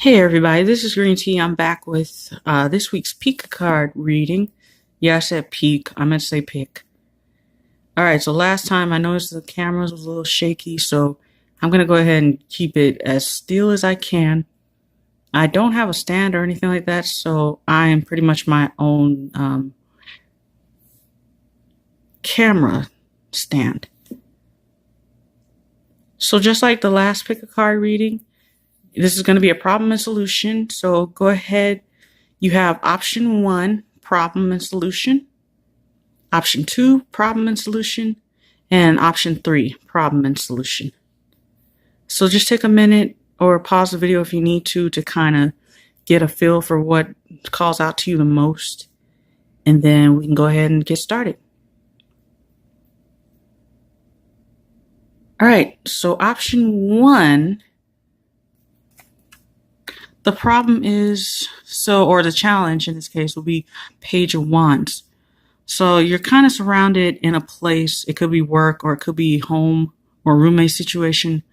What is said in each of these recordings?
Hey everybody, this is Green Tea. I'm back with this week's Pika card reading. Yeah, I said peek. I meant to say pick. Alright, so last time I noticed the cameras was a little shaky, so I'm going to go ahead and keep it as still as I can. I don't have a stand or anything like that, so I am pretty much my own camera stand. So just like the last Pick a Card reading, this is going to be a problem and solution. So go ahead. You have option 1, problem and solution. Option 2, problem and solution. And option 3, problem and solution. So just take a minute or pause the video if you need to kind of get a feel for what calls out to you the most. And then we can go ahead and get started. All right, so option 1, the problem is, or the challenge in this case will be Page of Wands. So you're kind of surrounded in a place, it could be work or it could be home or roommate situation,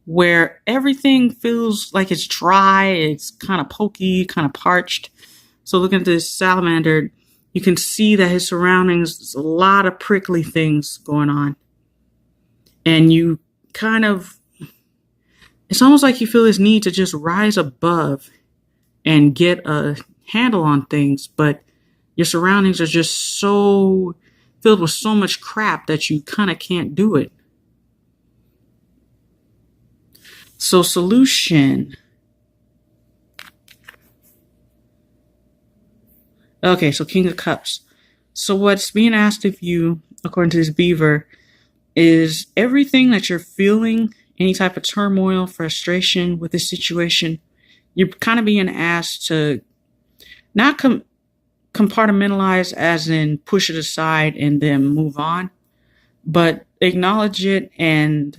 where everything feels like it's dry, it's kind of pokey, kind of parched. So looking at this salamander, you can see that his surroundings, there's a lot of prickly things going on. And you kind of, it's almost like you feel this need to just rise above and get a handle on things, but your surroundings are just so filled with so much crap that you kind of can't do it. So solution. Okay, so King of Cups. So what's being asked of you, according to this beaver, is everything that you're feeling, any type of turmoil, frustration with this situation, you're kind of being asked to not compartmentalize as in push it aside and then move on, but acknowledge it and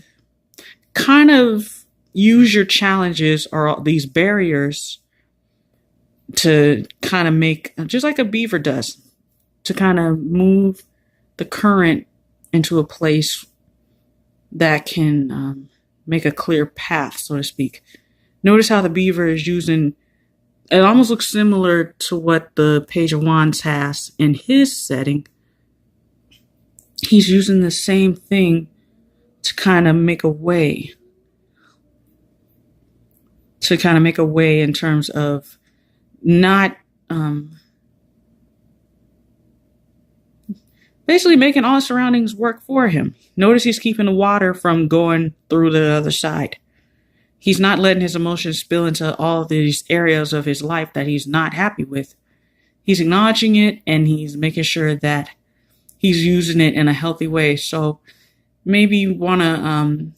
kind of use your challenges or these barriers to kind of make, just like a beaver does, to kind of move the current into a place that can make a clear path, so to speak. Notice how the beaver is using, it almost looks similar to what the Page of Wands has in his setting. He's using the same thing to kind of make a way. To kind of make a way in terms of not basically making all the surroundings work for him. Notice he's keeping the water from going through the other side. He's not letting his emotions spill into all of these areas of his life that he's not happy with. He's acknowledging it and he's making sure that he's using it in a healthy way. So maybe you want to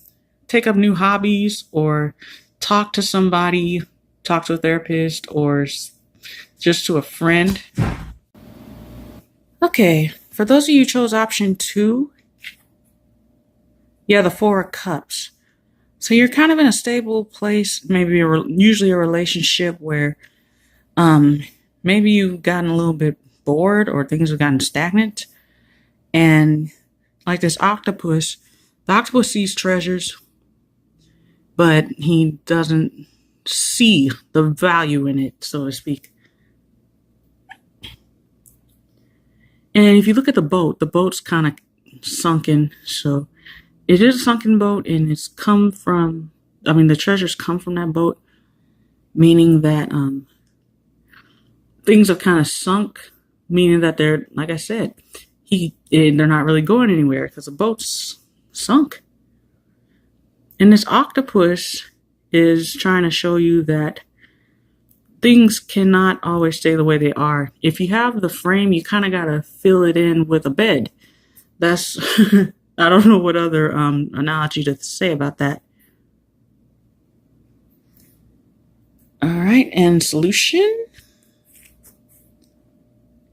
take up new hobbies or talk to somebody, talk to a therapist or just to a friend. Okay. For those of you who chose option 2, the 4 of Cups. So you're kind of in a stable place, maybe usually a relationship where maybe you've gotten a little bit bored or things have gotten stagnant. And like this octopus, the octopus sees treasures, but he doesn't see the value in it, so to speak. And if you look at the boat's kind of sunken. So it is a sunken boat and it's come from, the treasures come from that boat, meaning that things have kind of sunk, meaning that they're, like I said, they're not really going anywhere because the boat's sunk. And this octopus is trying to show you that things cannot always stay the way they are. If you have the frame, you kind of got to fill it in with a bed. That's, I don't know what other analogy to say about that. All right, and solution?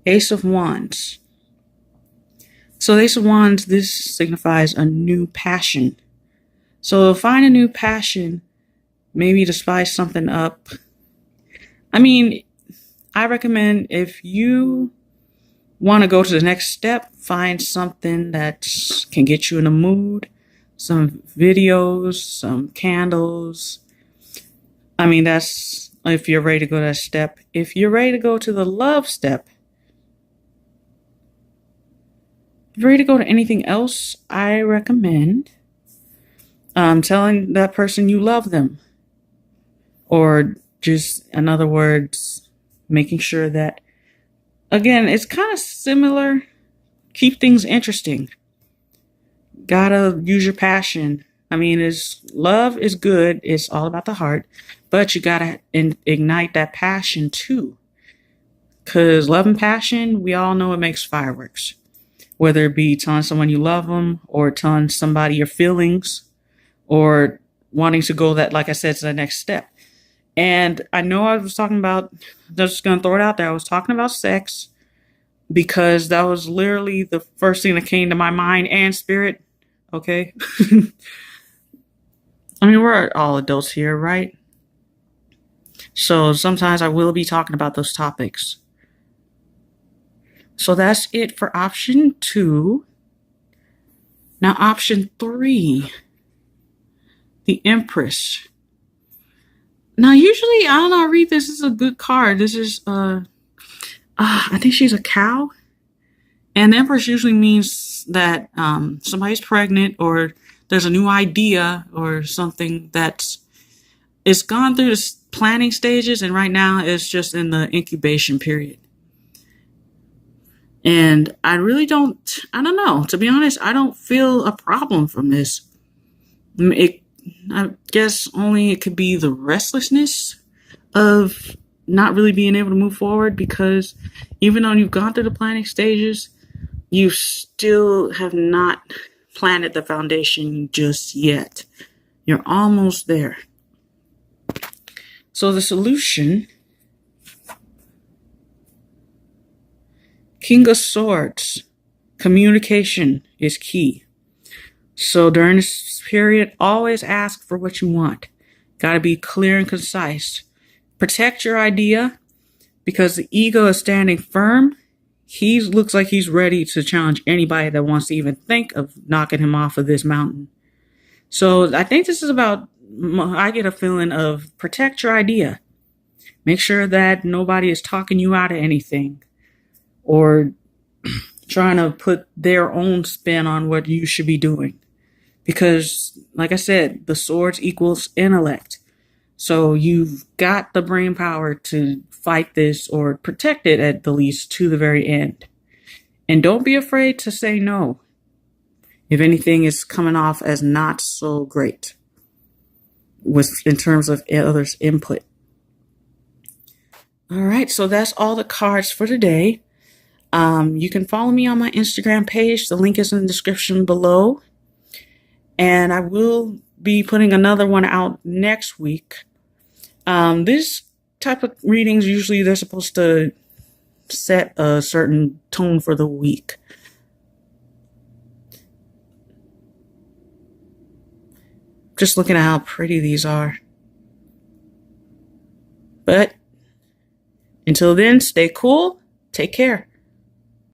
Ace of Wands. So the Ace of Wands, this signifies a new passion. So find a new passion, maybe to spice something up. I recommend if you want to go to the next step, find something that can get you in a mood, some videos, some candles, I mean, that's if you're ready to go to that step. If you're ready to go to the love step, if you're ready to go to anything else, I recommend telling that person you love them. Or just, in other words, making sure that, again, it's kind of similar. Keep things interesting. Gotta use your passion. I mean, love is good. It's all about the heart, but you gotta ignite that passion too. Cause love and passion, we all know it makes fireworks. Whether it be telling someone you love them, or telling somebody your feelings, or wanting to go that, like I said, to the next step. And I know I was talking about, just gonna throw it out there. I was talking about sex because that was literally the first thing that came to my mind and spirit. Okay. I mean, we're all adults here, right? So sometimes I will be talking about those topics. So that's it for option 2. Now, option 3, the Empress. Now, usually, I don't know, I read this is a good card. This is, I think she's a cow. And the Empress usually means that somebody's pregnant, or there's a new idea or something it's gone through the planning stages, and right now it's just in the incubation period. And I don't know. To be honest, I don't feel a problem from this. I guess only it could be the restlessness of not really being able to move forward, because even though you've gone through the planning stages, you still have not planted the foundation just yet. You're almost there. So the solution, King of Swords, communication is key. So during this period, always ask for what you want. Got to be clear and concise. Protect your idea, because the ego is standing firm. He looks like he's ready to challenge anybody that wants to even think of knocking him off of this mountain. So I think this is about, I get a feeling of protect your idea. Make sure that nobody is talking you out of anything, or trying to put their own spin on what you should be doing. Because, like I said, the swords equals intellect. So you've got the brain power to fight this, or protect it at the least, to the very end. And don't be afraid to say no if anything is coming off as not so great in terms of others' input. All right, so that's all the cards for today. You can follow me on my Instagram page. The link is in the description below. And I will be putting another one out next week. This type of readings, usually they're supposed to set a certain tone for the week. Just looking at how pretty these are. But until then, stay cool. Take care.